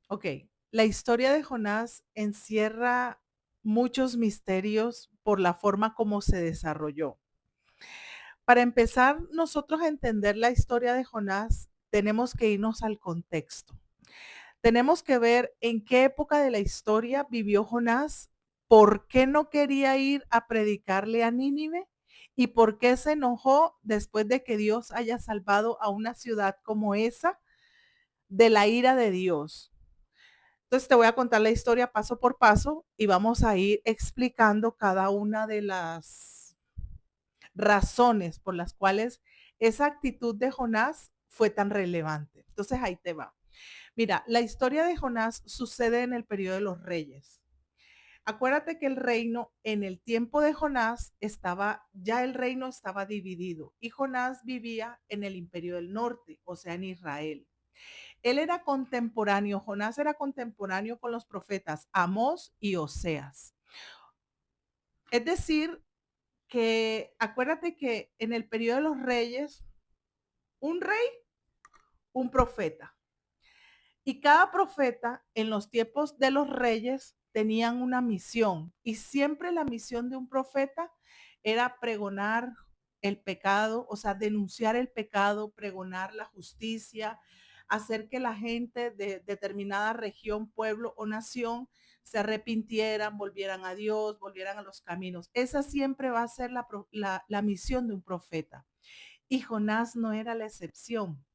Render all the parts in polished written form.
Ok, la historia de Jonás encierra muchos misterios por la forma como se desarrolló. Para empezar, nosotros a entender la historia de Jonás, tenemos que irnos al contexto. Tenemos que ver en qué época de la historia vivió Jonás, por qué no quería ir a predicarle a Nínive y por qué se enojó después de que Dios haya salvado a una ciudad como esa de la ira de Dios. Entonces te voy a contar la historia paso por paso y vamos a ir explicando cada una de las razones por las cuales esa actitud de Jonás fue tan relevante. Entonces ahí te va. Mira, la historia de Jonás sucede en el periodo de los reyes. Acuérdate que el reino en el tiempo de Jonás ya el reino estaba dividido y Jonás vivía en el imperio del norte, o sea, en Israel. Él era contemporáneo, Jonás era contemporáneo con los profetas Amós y Oseas. Es decir, que acuérdate que en el periodo de los reyes, un rey, un profeta. Y cada profeta en los tiempos de los reyes tenían una misión. Y siempre la misión de un profeta era pregonar el pecado, o sea, denunciar el pecado, pregonar la justicia, hacer que la gente de determinada región, pueblo o nación se arrepintieran, volvieran a Dios, volvieran a los caminos. Esa siempre va a ser la misión de un profeta. Y Jonás no era la excepción.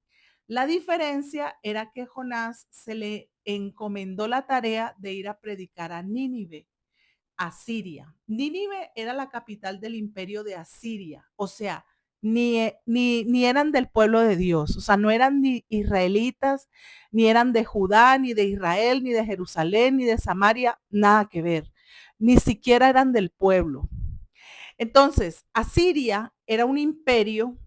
La diferencia era que Jonás se le encomendó la tarea de ir a predicar a Nínive, a Siria. Nínive era la capital del imperio de Asiria, o sea, ni eran del pueblo de Dios, o sea, no eran ni israelitas, ni eran de Judá, ni de Israel, ni de Jerusalén, ni de Samaria, nada que ver, ni siquiera eran del pueblo. Entonces, Asiria era un imperio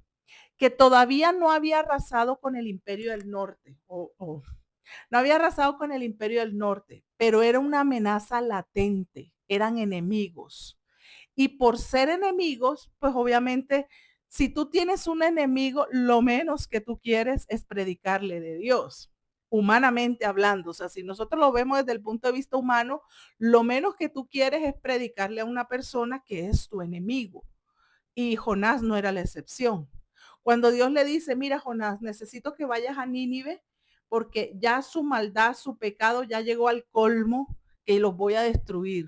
que todavía no había arrasado con el imperio del norte, no había arrasado con el imperio del norte, pero era una amenaza latente, eran enemigos. Y por ser enemigos, pues obviamente, si tú tienes un enemigo, lo menos que tú quieres es predicarle de Dios, humanamente hablando. O sea, si nosotros lo vemos desde el punto de vista humano, lo menos que tú quieres es predicarle a una persona que es tu enemigo. Y Jonás no era la excepción. Cuando Dios le dice, mira Jonás, necesito que vayas a Nínive porque ya su maldad, su pecado ya llegó al colmo que los voy a destruir.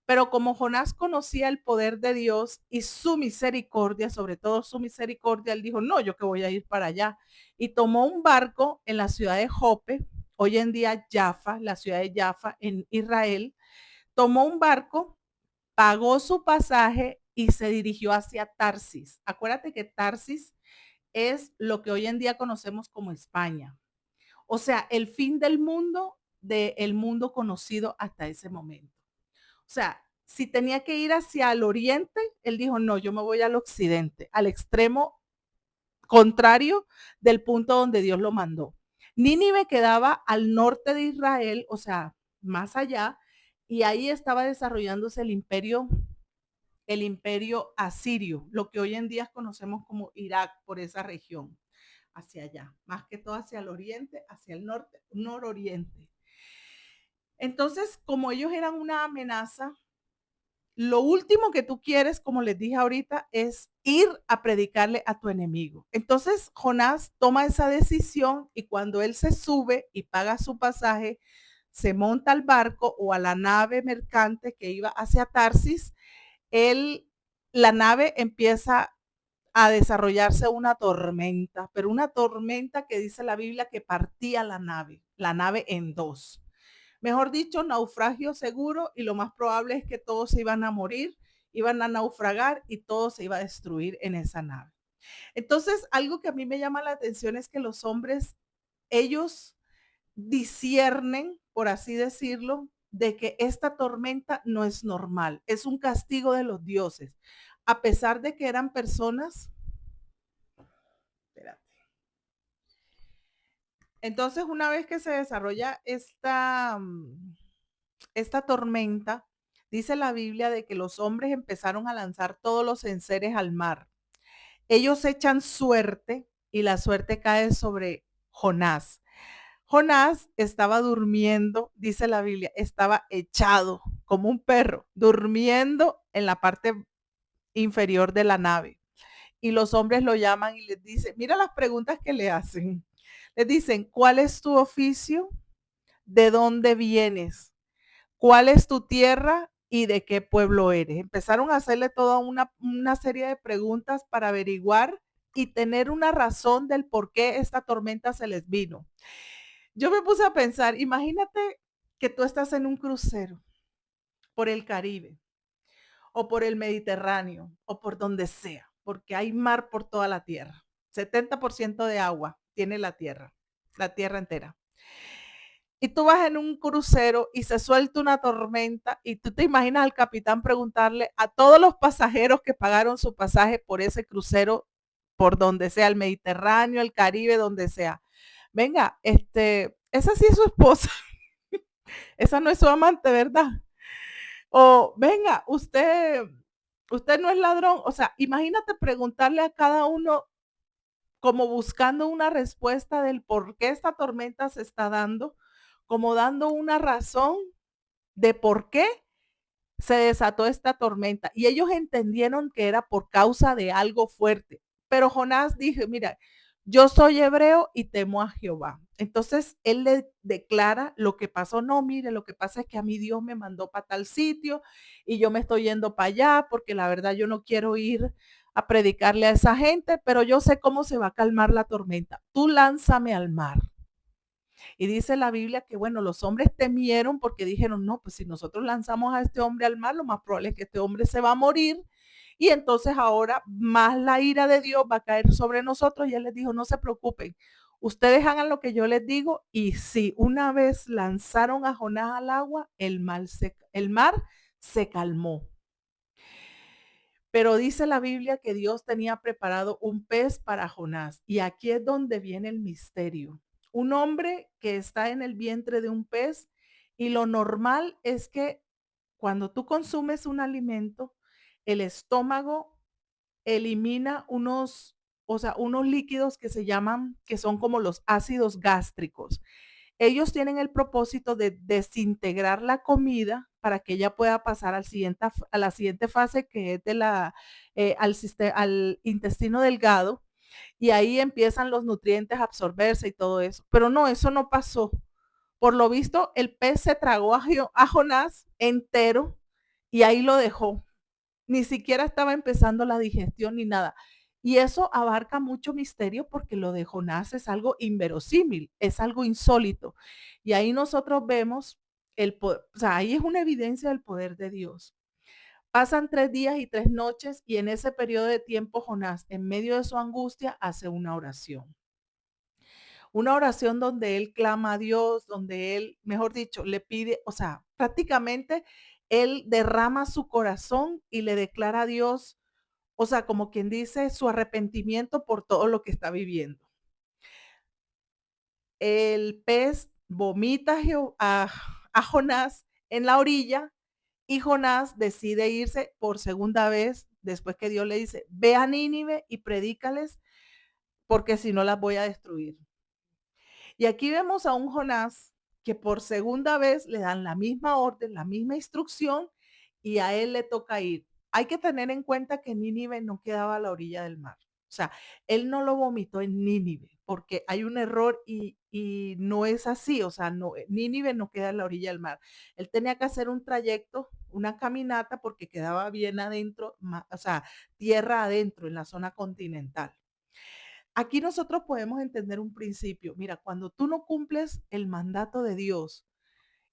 Pero como Jonás conocía el poder de Dios y su misericordia, sobre todo su misericordia, él dijo, no, yo que voy a ir para allá. Y tomó un barco en la ciudad de Jope, hoy en día Jaffa, la ciudad de Jaffa en Israel, tomó un barco, pagó su pasaje y se dirigió hacia Tarsis. Acuérdate que Tarsis es lo que hoy en día conocemos como España. O sea, el fin del mundo conocido hasta ese momento. O sea, si tenía que ir hacia el oriente, él dijo, no, yo me voy al occidente, al extremo contrario del punto donde Dios lo mandó. Nínive quedaba al norte de Israel, o sea, más allá, y ahí estaba desarrollándose el imperio asirio, lo que hoy en día conocemos como Irak, por esa región, hacia allá, más que todo hacia el oriente, hacia el norte, nororiente. Entonces, como ellos eran una amenaza, lo último que tú quieres, como les dije ahorita, es ir a predicarle a tu enemigo. Entonces, Jonás toma esa decisión y cuando él se sube y paga su pasaje, se monta al barco o a la nave mercante que iba hacia Tarsis, la nave empieza a desarrollarse una tormenta, pero una tormenta que dice la Biblia que partía la nave en dos. Mejor dicho, naufragio seguro y lo más probable es que todos se iban a morir, iban a naufragar y todo se iba a destruir en esa nave. Entonces, algo que a mí me llama la atención es que los hombres, ellos disciernen, por así decirlo, de que esta tormenta no es normal, es un castigo de los dioses, a pesar de que eran personas. Espérate. Entonces, una vez que se desarrolla esta tormenta, dice la Biblia de que los hombres empezaron a lanzar todos los enseres al mar. Ellos echan suerte y la suerte cae sobre Jonás. Jonás estaba durmiendo, dice la Biblia, estaba echado como un perro, durmiendo en la parte inferior de la nave. Y los hombres lo llaman y les dicen, mira las preguntas que le hacen. Les dicen, ¿cuál es tu oficio? ¿De dónde vienes? ¿Cuál es tu tierra y de qué pueblo eres? Empezaron a hacerle toda una serie de preguntas para averiguar y tener una razón del por qué esta tormenta se les vino. Yo me puse a pensar, imagínate que tú estás en un crucero por el Caribe o por el Mediterráneo o por donde sea, porque hay mar por toda la tierra. 70% de agua tiene la tierra entera. Y tú vas en un crucero y se suelta una tormenta y tú te imaginas al capitán preguntarle a todos los pasajeros que pagaron su pasaje por ese crucero, por donde sea, el Mediterráneo, el Caribe, donde sea. Venga, esa sí es su esposa, esa no es su amante, ¿verdad? O venga, usted no es ladrón. O sea, imagínate preguntarle a cada uno como buscando una respuesta del por qué esta tormenta se está dando, como dando una razón de por qué se desató esta tormenta. Y ellos entendieron que era por causa de algo fuerte. Pero Jonás dijo, mira, yo soy hebreo y temo a Jehová. Entonces él le declara lo que pasó. No, mire, lo que pasa es que a mí Dios me mandó para tal sitio y yo me estoy yendo para allá porque la verdad yo no quiero ir a predicarle a esa gente, pero yo sé cómo se va a calmar la tormenta. Tú lánzame al mar. Y dice la Biblia que, bueno, los hombres temieron porque dijeron, no, pues si nosotros lanzamos a este hombre al mar, lo más probable es que este hombre se va a morir. Y entonces ahora más la ira de Dios va a caer sobre nosotros. Y él les dijo, no se preocupen, ustedes hagan lo que yo les digo. Y si una vez lanzaron a Jonás al agua, el mar se calmó. Pero dice la Biblia que Dios tenía preparado un pez para Jonás. Y aquí es donde viene el misterio. Un hombre que está en el vientre de un pez y lo normal es que cuando tú consumes un alimento, el estómago elimina o sea, unos líquidos que se llaman, que son como los ácidos gástricos. Ellos tienen el propósito de desintegrar la comida para que ella pueda pasar a la siguiente fase, que es al intestino delgado, y ahí empiezan los nutrientes a absorberse y todo eso. Pero no, eso no pasó. Por lo visto, el pez se tragó a Jonás entero y ahí lo dejó. Ni siquiera estaba empezando la digestión ni nada. Y eso abarca mucho misterio porque lo de Jonás es algo inverosímil, es algo insólito. Y ahí nosotros vemos o sea, ahí es una evidencia del poder de Dios. Pasan 3 días y 3 noches y en ese periodo de tiempo Jonás, en medio de su angustia, hace una oración. Una oración donde él clama a Dios, donde él, mejor dicho, le pide, o sea, prácticamente él derrama su corazón y le declara a Dios, o sea, como quien dice, su arrepentimiento por todo lo que está viviendo. El pez vomita a Jonás en la orilla y Jonás decide irse por segunda vez después que Dios le dice, ve a Nínive y predícales porque si no las voy a destruir. Y aquí vemos a un Jonás que por segunda vez le dan la misma orden, la misma instrucción y a él le toca ir. Hay que tener en cuenta que Nínive no quedaba a la orilla del mar. O sea, él no lo vomitó en Nínive porque hay un error y no es así. O sea, no, Nínive no queda a la orilla del mar. Él tenía que hacer un trayecto, una caminata porque quedaba bien adentro, o sea, tierra adentro en la zona continental. Aquí nosotros podemos entender un principio. Mira, cuando tú no cumples el mandato de Dios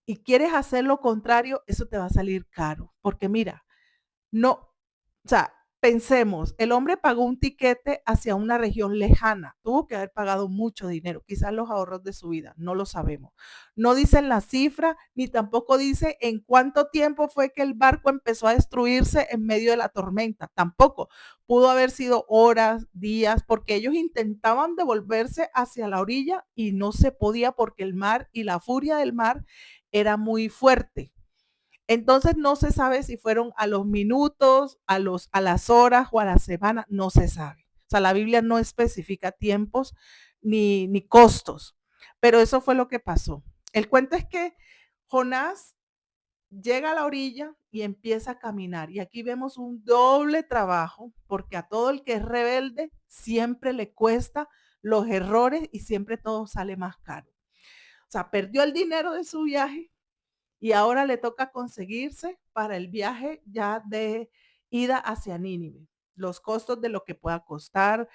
y quieres hacer lo contrario, eso te va a salir caro. Porque mira, no, o sea, pensemos, el hombre pagó un tiquete hacia una región lejana, tuvo que haber pagado mucho dinero, quizás los ahorros de su vida, no lo sabemos. No dicen la cifra, ni tampoco dice en cuánto tiempo fue que el barco empezó a destruirse en medio de la tormenta, tampoco. Pudo haber sido horas, días, porque ellos intentaban devolverse hacia la orilla y no se podía porque el mar y la furia del mar era muy fuerte. Entonces no se sabe si fueron a los minutos, a las horas o a la semana, no se sabe. O sea, la Biblia no especifica tiempos ni costos. Pero eso fue lo que pasó. El cuento es que Jonás llega a la orilla y empieza a caminar. Y aquí vemos un doble trabajo, porque a todo el que es rebelde siempre le cuesta los errores y siempre todo sale más caro. O sea, perdió el dinero de su viaje y ahora le toca conseguirse para el viaje ya de ida hacia Nínive. Los costos de lo que pueda costar,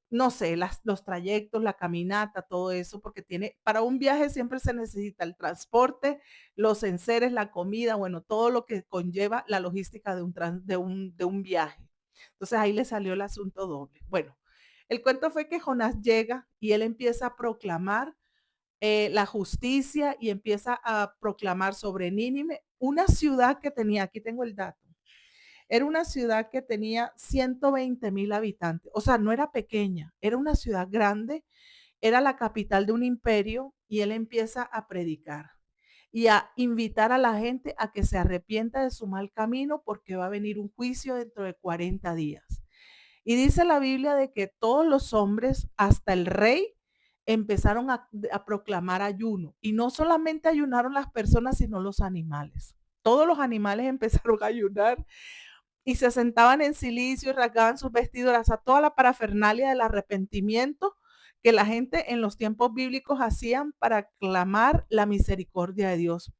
no sé, los trayectos, la caminata, todo eso, porque para un viaje siempre se necesita el transporte, los enseres, la comida, bueno, todo lo que conlleva la logística de un viaje. Entonces ahí le salió el asunto doble. Bueno, el cuento fue que Jonás llega y él empieza a proclamar la justicia y empieza a proclamar sobre Nínive, una ciudad que tenía, aquí tengo el dato, era una ciudad que tenía 120,000 habitantes, o sea, no era pequeña, era una ciudad grande, era la capital de un imperio y él empieza a predicar y a invitar a la gente a que se arrepienta de su mal camino porque va a venir un juicio dentro de 40 días. Y dice la Biblia de que todos los hombres, hasta el rey, empezaron a proclamar ayuno. Y no solamente ayunaron las personas, sino los animales. Todos los animales empezaron a ayunar y se sentaban en silicio y rasgaban sus vestiduras, a toda la parafernalia del arrepentimiento que la gente en los tiempos bíblicos hacían para clamar la misericordia de Dios.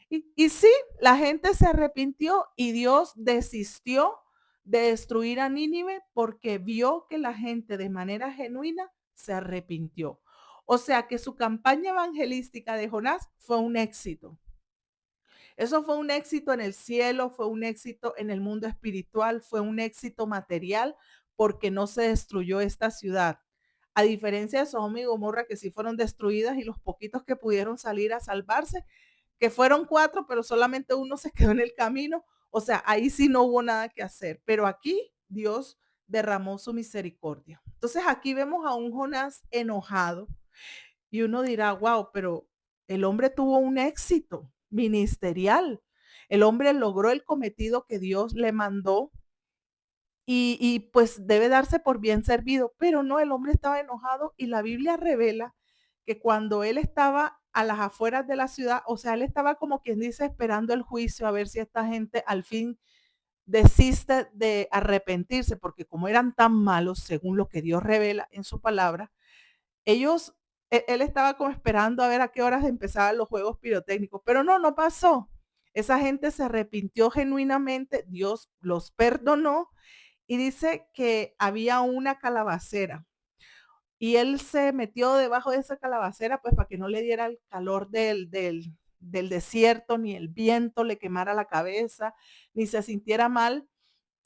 Y sí, la gente se arrepintió y Dios desistió de destruir a Nínive porque vio que la gente de manera genuina se arrepintió. O sea que su campaña evangelística de Jonás fue un éxito. Eso fue un éxito en el cielo, fue un éxito en el mundo espiritual, fue un éxito material porque no se destruyó esta ciudad. A diferencia de Sodoma y Gomorra, que sí fueron destruidas y los poquitos que pudieron salir a salvarse, que fueron 4, pero solamente uno se quedó en el camino. O sea, ahí sí no hubo nada que hacer. Pero aquí Dios derramó su misericordia. Entonces aquí vemos a un Jonás enojado y uno dirá, wow, pero el hombre tuvo un éxito ministerial. El hombre logró el cometido que Dios le mandó y pues debe darse por bien servido. Pero no, el hombre estaba enojado y la Biblia revela que cuando él estaba a las afueras de la ciudad, o sea, él estaba como quien dice esperando el juicio a ver si esta gente al fin desiste de arrepentirse, porque como eran tan malos, según lo que Dios revela en su palabra, ellos, él estaba como esperando a ver a qué horas empezaban los juegos pirotécnicos, pero no, no pasó. Esa gente se arrepintió genuinamente, Dios los perdonó y dice que había una calabacera y él se metió debajo de esa calabacera, pues para que no le diera el calor del desierto, ni el viento le quemara la cabeza, ni se sintiera mal.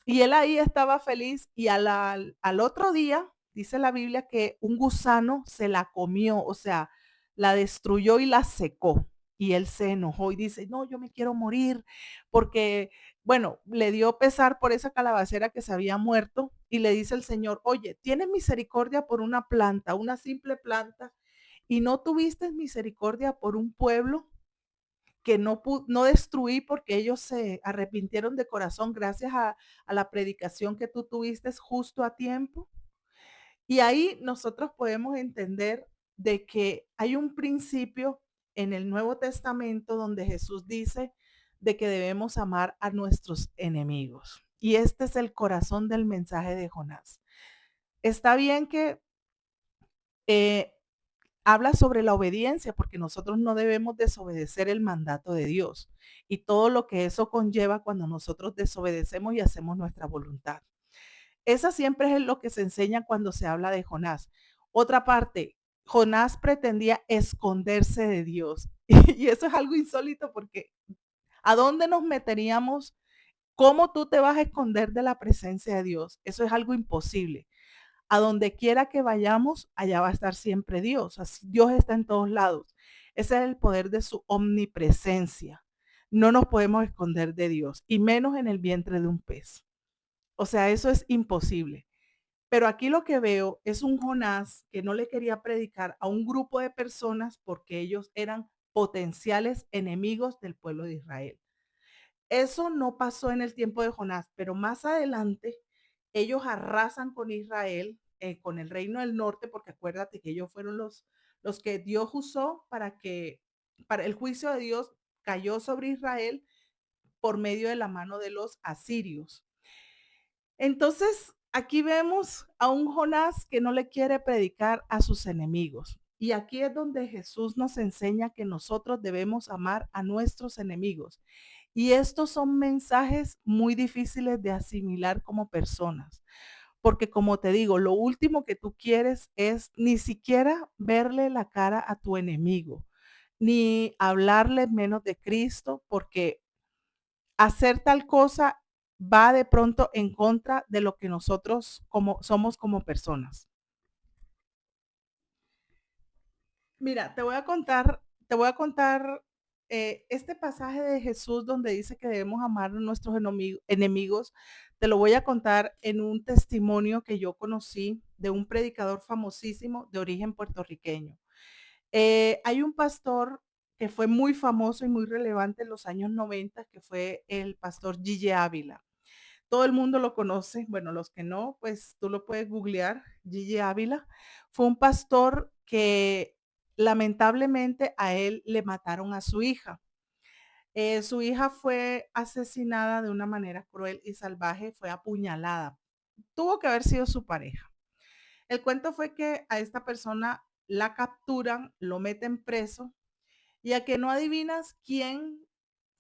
Y él ahí estaba feliz y al otro día, dice la Biblia, que un gusano se la comió, o sea, la destruyó y la secó. Y él se enojó y dice, no, yo me quiero morir porque, bueno, le dio pesar por esa calabacera que se había muerto y le dice el Señor, oye, tienes misericordia por una planta, una simple planta, y no tuviste misericordia por un pueblo que no destruí porque ellos se arrepintieron de corazón gracias a la predicación que tú tuviste justo a tiempo. Y ahí nosotros podemos entender de que hay un principio en el Nuevo Testamento donde Jesús dice de que debemos amar a nuestros enemigos. Y este es el corazón del mensaje de Jonás. Está bien que eh, habla sobre la obediencia, porque nosotros no debemos desobedecer el mandato de Dios y todo lo que eso conlleva cuando nosotros desobedecemos y hacemos nuestra voluntad. Esa siempre es lo que se enseña cuando se habla de Jonás. Otra parte, Jonás pretendía esconderse de Dios y eso es algo insólito porque ¿a dónde nos meteríamos? ¿Cómo tú te vas a esconder de la presencia de Dios? Eso es algo imposible. A donde quiera que vayamos, allá va a estar siempre Dios. Así, Dios está en todos lados. Ese es el poder de su omnipresencia. No nos podemos esconder de Dios, y menos en el vientre de un pez. O sea, eso es imposible. Pero aquí lo que veo es un Jonás que no le quería predicar a un grupo de personas porque ellos eran potenciales enemigos del pueblo de Israel. Eso no pasó en el tiempo de Jonás, pero más adelante ellos arrasan con Israel, con el reino del norte, porque acuérdate que ellos fueron los que Dios usó para el juicio de Dios cayó sobre Israel por medio de la mano de los asirios. Entonces, aquí vemos a un Jonás que no le quiere predicar a sus enemigos. Y aquí es donde Jesús nos enseña que nosotros debemos amar a nuestros enemigos. Y estos son mensajes muy difíciles de asimilar como personas, porque como te digo, lo último que tú quieres es ni siquiera verle la cara a tu enemigo, ni hablarle menos de Cristo, porque hacer tal cosa va de pronto en contra de lo que nosotros como somos como personas. Mira, te voy a contar este pasaje de Jesús donde dice que debemos amar a nuestros enemigos. Te lo voy a contar en un testimonio que yo conocí de un predicador famosísimo de origen puertorriqueño. Hay un pastor que fue muy famoso y muy relevante en los años 90, que fue el pastor Gigi Ávila. Todo el mundo lo conoce. Bueno, los que no, pues tú lo puedes googlear. Gigi Ávila fue un pastor que lamentablemente a él le mataron a su hija. Su hija fue asesinada de una manera cruel y salvaje, fue apuñalada. Tuvo que haber sido su pareja. El cuento fue que a esta persona la capturan, lo meten preso y a que no adivinas quién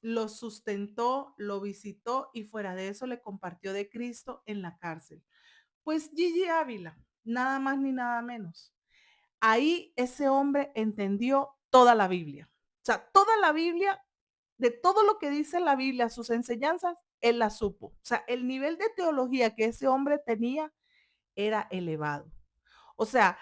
lo sustentó, lo visitó y fuera de eso le compartió de Cristo en la cárcel. Pues Gigi Ávila, nada más ni nada menos. Ahí ese hombre entendió toda la Biblia. O sea, toda la Biblia, de todo lo que dice la Biblia, sus enseñanzas, él la supo. O sea, el nivel de teología que ese hombre tenía era elevado. O sea,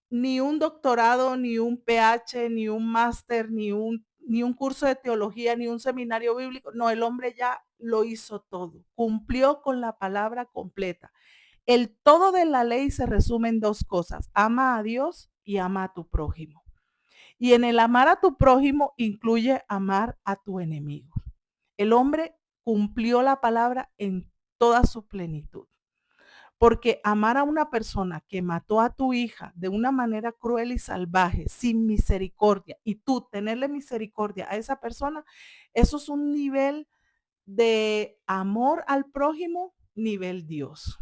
ni un doctorado, ni un PH, ni un máster, ni un curso de teología, ni un seminario bíblico. No, el hombre ya lo hizo todo. Cumplió con la palabra completa. El todo de la ley se resume en dos cosas: ama a Dios y ama a tu prójimo. Y en el amar a tu prójimo incluye amar a tu enemigo. El hombre cumplió la palabra en toda su plenitud. Porque amar a una persona que mató a tu hija de una manera cruel y salvaje, sin misericordia, y tú tenerle misericordia a esa persona, eso es un nivel de amor al prójimo, nivel Dios.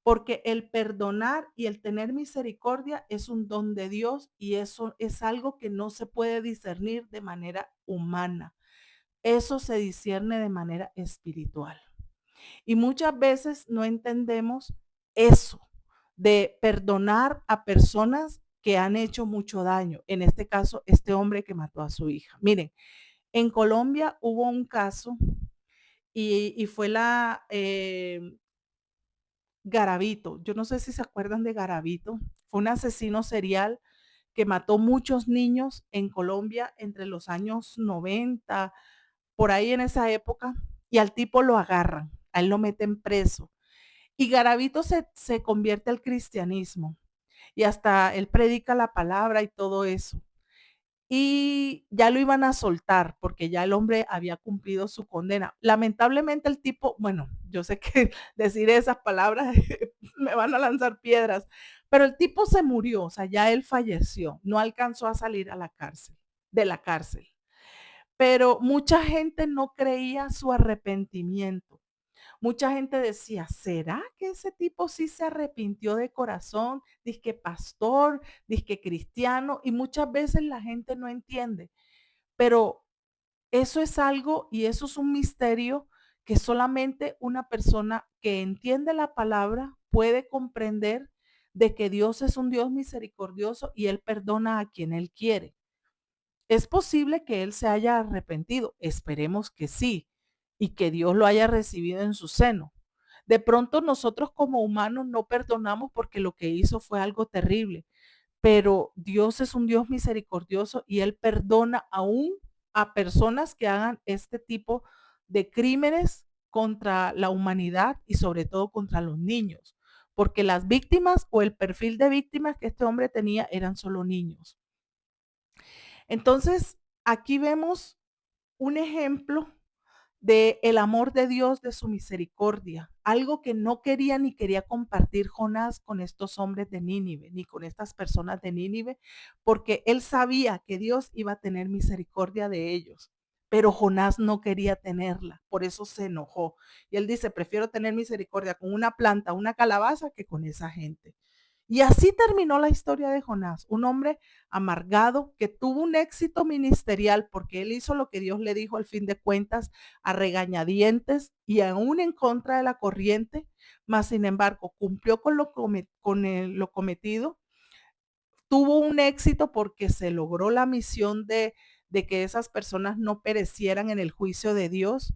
Porque el perdonar y el tener misericordia es un don de Dios y eso es algo que no se puede discernir de manera humana. Eso se discierne de manera espiritual. Y muchas veces no entendemos eso de perdonar a personas que han hecho mucho daño. En este caso, este hombre que mató a su hija. Miren, en Colombia hubo un caso y fue Garavito. Yo no sé si se acuerdan de Garavito. Fue un asesino serial que mató muchos niños en Colombia entre los años 90, por ahí en esa época, y al tipo lo agarran, a él lo meten preso. Y Garavito se convierte al cristianismo y hasta él predica la palabra y todo eso. Y ya lo iban a soltar porque ya el hombre había cumplido su condena. Lamentablemente el tipo, bueno, yo sé que decir esas palabras me van a lanzar piedras, pero el tipo se murió, o sea, ya él falleció, no alcanzó a salir a la cárcel, de la cárcel. Pero mucha gente no creía su arrepentimiento. Mucha gente decía, ¿será que ese tipo sí se arrepintió de corazón? Dice pastor, dice cristiano, y muchas veces la gente no entiende. Pero eso es algo y eso es un misterio que solamente una persona que entiende la palabra puede comprender, de que Dios es un Dios misericordioso y Él perdona a quien Él quiere. Es posible que él se haya arrepentido, esperemos que sí, y que Dios lo haya recibido en su seno. De pronto nosotros como humanos no perdonamos porque lo que hizo fue algo terrible, pero Dios es un Dios misericordioso y Él perdona aún a personas que hagan este tipo de crímenes contra la humanidad y sobre todo contra los niños, porque las víctimas o el perfil de víctimas que este hombre tenía eran solo niños. Entonces, aquí vemos un ejemplo de el amor de Dios, de su misericordia, algo que no quería ni quería compartir Jonás con estos hombres de Nínive, ni con estas personas de Nínive, porque él sabía que Dios iba a tener misericordia de ellos. Pero Jonás no quería tenerla, por eso se enojó. Y él dice, prefiero tener misericordia con una planta, una calabaza, que con esa gente. Y así terminó la historia de Jonás, un hombre amargado que tuvo un éxito ministerial porque él hizo lo que Dios le dijo al fin de cuentas, a regañadientes y aún en contra de la corriente, mas sin embargo cumplió con lo cometido, tuvo un éxito porque se logró la misión de que esas personas no perecieran en el juicio de Dios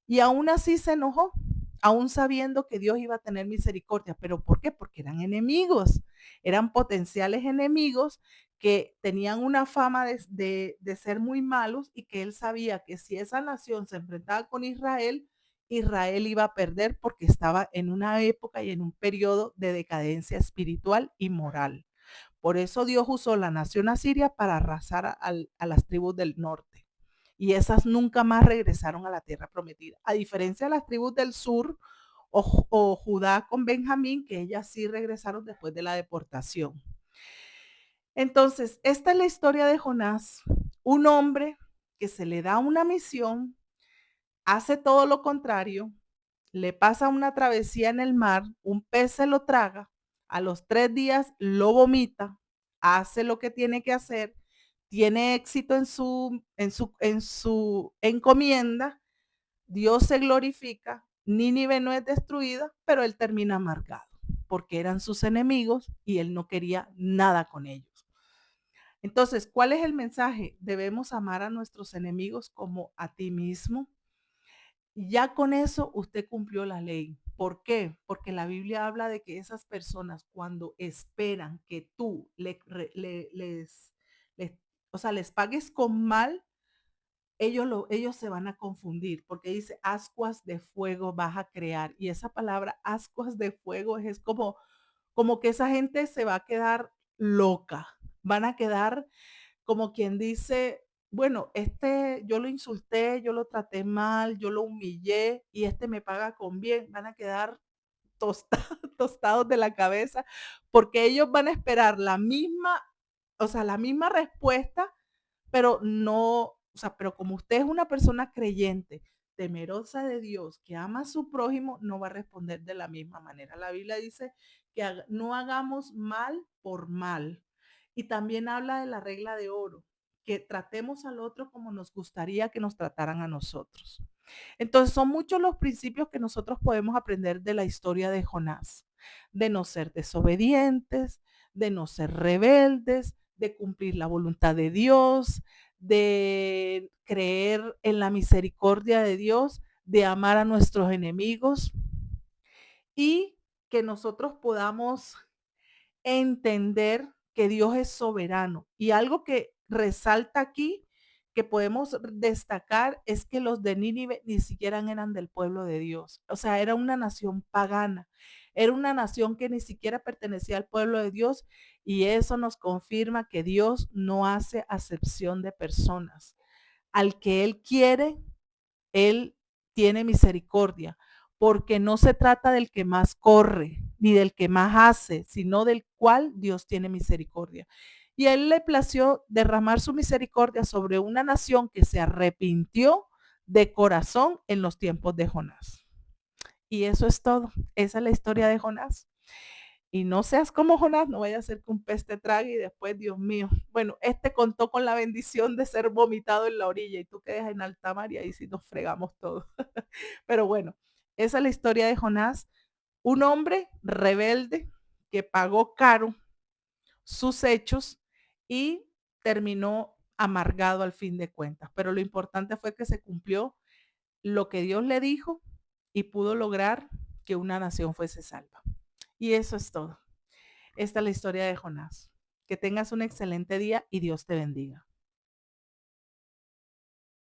y aún así se enojó, aún sabiendo que Dios iba a tener misericordia. ¿Pero por qué? Porque eran enemigos, eran potenciales enemigos que tenían una fama de ser muy malos y que él sabía que si esa nación se enfrentaba con Israel, Israel iba a perder porque estaba en una época y en un periodo de decadencia espiritual y moral. Por eso Dios usó la nación asiria para arrasar a las tribus del norte. Y esas nunca más regresaron a la tierra prometida. A diferencia de las tribus del sur o Judá con Benjamín, que ellas sí regresaron después de la deportación. Entonces, esta es la historia de Jonás, un hombre que se le da una misión, hace todo lo contrario, le pasa una travesía en el mar, un pez se lo traga, a los 3 días lo vomita, hace lo que tiene que hacer, tiene éxito en su encomienda, Dios se glorifica, Nínive no es destruida, pero él termina amargado, porque eran sus enemigos y él no quería nada con ellos. Entonces, ¿cuál es el mensaje? Debemos amar a nuestros enemigos como a ti mismo. Ya con eso usted cumplió la ley. ¿Por qué? Porque la Biblia habla de que esas personas cuando esperan que tú o sea, les pagues con mal, ellos se van a confundir porque dice ascuas de fuego vas a crear. Y esa palabra ascuas de fuego es como que esa gente se va a quedar loca. Van a quedar como quien dice, bueno, yo lo insulté, yo lo traté mal, yo lo humillé y este me paga con bien. Van a quedar tostados de la cabeza porque ellos van a esperar la misma, o sea, la misma respuesta, pero no, o sea, pero como usted es una persona creyente, temerosa de Dios, que ama a su prójimo, no va a responder de la misma manera. La Biblia dice que no hagamos mal por mal. Y también habla de la regla de oro, que tratemos al otro como nos gustaría que nos trataran a nosotros. Entonces son muchos los principios que nosotros podemos aprender de la historia de Jonás, de no ser desobedientes, de no ser rebeldes, de cumplir la voluntad de Dios, de creer en la misericordia de Dios, de amar a nuestros enemigos y que nosotros podamos entender que Dios es soberano. Y algo que resalta aquí, que podemos destacar, es que los de Nínive ni siquiera eran del pueblo de Dios. O sea, era una nación pagana. Era una nación que ni siquiera pertenecía al pueblo de Dios. Y eso nos confirma que Dios no hace acepción de personas. Al que Él quiere, él tiene misericordia, porque no se trata del que más corre, ni del que más hace, sino del cual Dios tiene misericordia. Y a él le plació derramar su misericordia sobre una nación que se arrepintió de corazón en los tiempos de Jonás. Y eso es todo. Esa es la historia de Jonás. Y no seas como Jonás, no vaya a ser que un pez te trague y después, Dios mío. Bueno, este contó con la bendición de ser vomitado en la orilla y tú quedas en alta mar y ahí sí nos fregamos todos. Pero bueno, esa es la historia de Jonás, un hombre rebelde que pagó caro sus hechos y terminó amargado al fin de cuentas. Pero lo importante fue que se cumplió lo que Dios le dijo y pudo lograr que una nación fuese salva. Y eso es todo. Esta es la historia de Jonás. Que tengas un excelente día y Dios te bendiga.